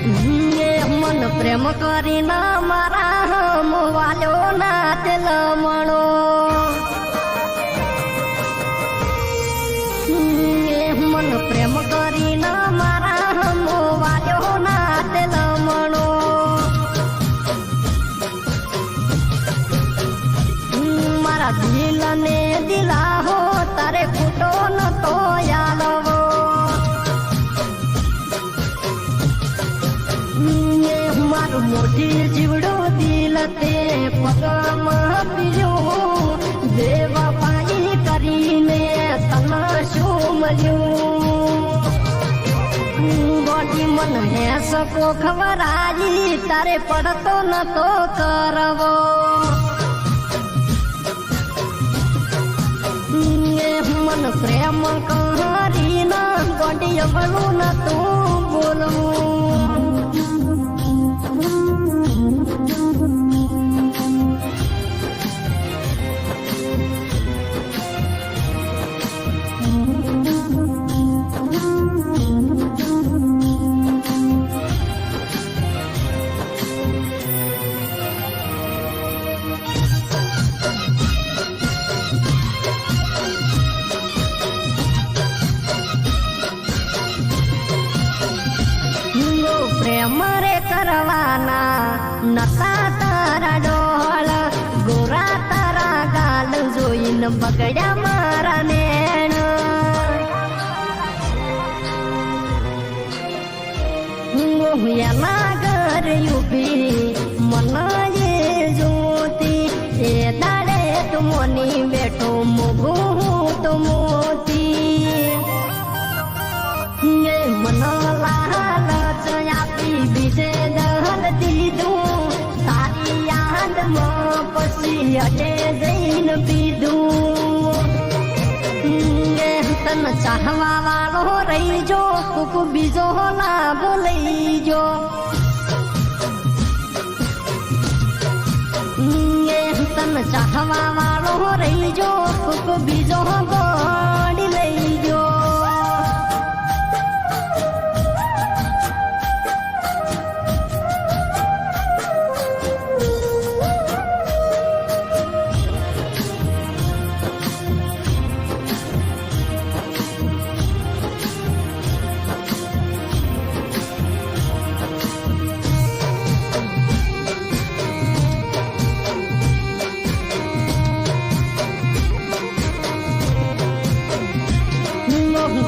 મન પ્રેમ કરીને મારા હમ વાલ્યો ના તેલમણો મન પ્રેમ કરીને મારા હમ વાલ્યો ના તેલમણો મારા દિલ ને દિલાહો તારે ખોટો નતો યાલવો મારું મોટી જીવડો દિલ તે પગમાં પીર્યું દેવા પાઈ કરીને તને શું મળ્યું ગોડી મન હે સકો ખવરાજી તારે પડતો નતો કરવો મન પ્રેમ કરીને ગોડી અવળું નતું બોલવું પ્રેમ રે કરવાના નતા તારા ડોળ ગોરા તારા ગાલ જોઈને બગડ્યા મારા નેણ એના ઘર ઉભી મન એ જોતી એ દાડે તું મોની બેઠો મોગું તો મોતી મન લાલચ આપી બીજે દહલ દીધું તારી યાદમાં પછી અડે જઈને પીધું તન ચાહવા વાળો રહી જો કુક બીજો લાભ લઈ જો તન ચાહવા વાળો રહી જો કુક બીજો ગોડી લઈ જો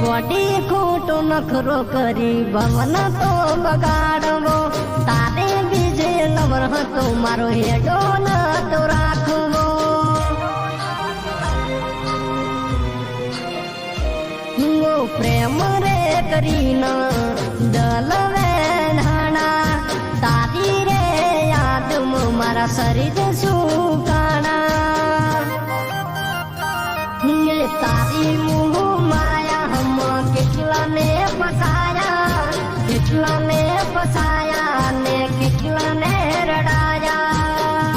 ગોડી ખોટો નખરો કરી ભવન તો બગાડવો તારે બીજે લવર હતો મારો હેડો નતો રાખવો પ્રેમ રે કરીને દલવે ધાણા તારી રે યાદમાં મારા શરીર સુકાણા તારી મુહ કેટલાને ફસાયા ને કેટલાને રડાયા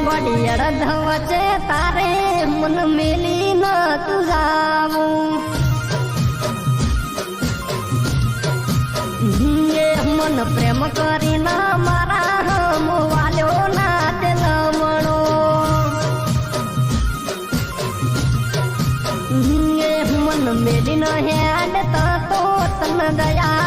વડી અડધ વચ્ચે તારે મન મેલી ન તું જાવું મન પ્રેમ કરીને મારા હમ વાલ્યો ના તેલમણો મન મેલી ન હેડ તો તન દયા